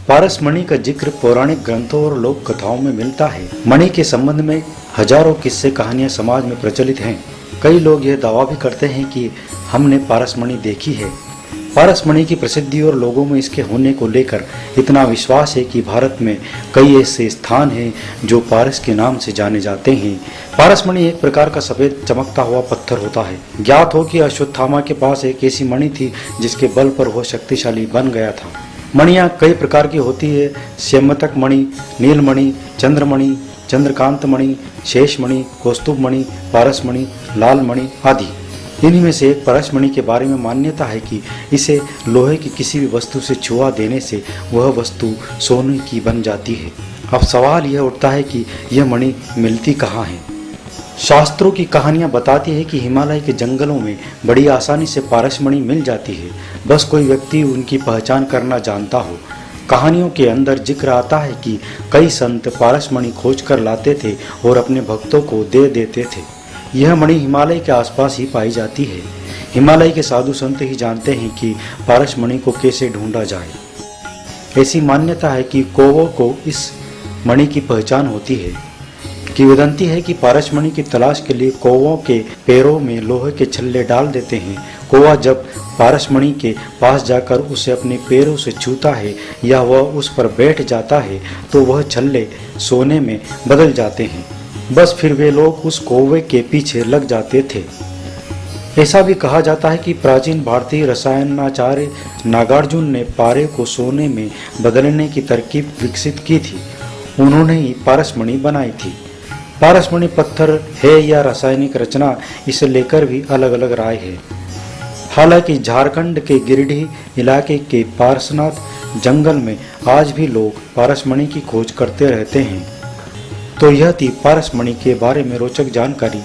पारसमणि का जिक्र पौराणिक ग्रंथों और लोक कथाओं में मिलता है। मणि के संबंध में हजारों किस्से कहानियां समाज में प्रचलित हैं। कई लोग यह दावा भी करते हैं कि हमने पारसमणि देखी है। पारसमणि की प्रसिद्धि और लोगों में इसके होने को लेकर इतना विश्वास है कि भारत में कई ऐसे स्थान हैं जो पारस के नाम से जाने जाते हैं। पारसमणि एक प्रकार का सफेद चमकता हुआ पत्थर होता है। ज्ञात हो कि अश्वत्थामा के पास एक ऐसी मणि थी जिसके बल पर वह शक्तिशाली बन गया था। मणियाँ कई प्रकार की होती है। श्यमतक मणि, नीलमणि, चंद्रमणि, चंद्रकांत मणि, शेषमणि, कौस्तुभ मणि, पारसमणि, लाल मणि आदि। इन्हीं में से एक पारसमणि के बारे में मान्यता है कि इसे लोहे की किसी भी वस्तु से छुआ देने से वह वस्तु सोने की बन जाती है। अब सवाल यह उठता है कि यह मणि मिलती कहाँ है। शास्त्रों की कहानियां बताती है कि हिमालय के जंगलों में बड़ी आसानी से पारसमणि मिल जाती है, बस कोई व्यक्ति उनकी पहचान करना जानता हो। कहानियों के अंदर जिक्र आता है कि कई संत पारसमणि खोज कर लाते थे और अपने भक्तों को दे देते थे। यह मणि हिमालय के आसपास ही पाई जाती है। हिमालय के साधु संत ही जानते हैं कि पारसमणि को कैसे ढूंढा जाए। ऐसी मान्यता है कि कौवों को इस मणि की पहचान होती है। किंवदंती है कि पारसमणि की तलाश के लिए कौवों के पैरों में लोहे के छल्ले डाल देते हैं। कौवा जब पारसमणि के पास जाकर उसे अपने पैरों से छूता है या वह उस पर बैठ जाता है तो वह छल्ले सोने में बदल जाते हैं। बस फिर वे लोग उस कौवे के पीछे लग जाते थे। ऐसा भी कहा जाता है कि प्राचीन भारतीय रसायनाचार्य नागार्जुन ने पारे को सोने में बदलने की तरकीब विकसित की थी। उन्होंने ही पारसमणि बनाई थी। पारसमणि पत्थर है या रासायनिक रचना, इसे लेकर भी अलग अलग राय है। हालांकि झारखंड के गिरिडीह इलाके के पारसनाथ जंगल में आज भी लोग पारसमणि की खोज करते रहते हैं। तो यह थी पारसमणि के बारे में रोचक जानकारी।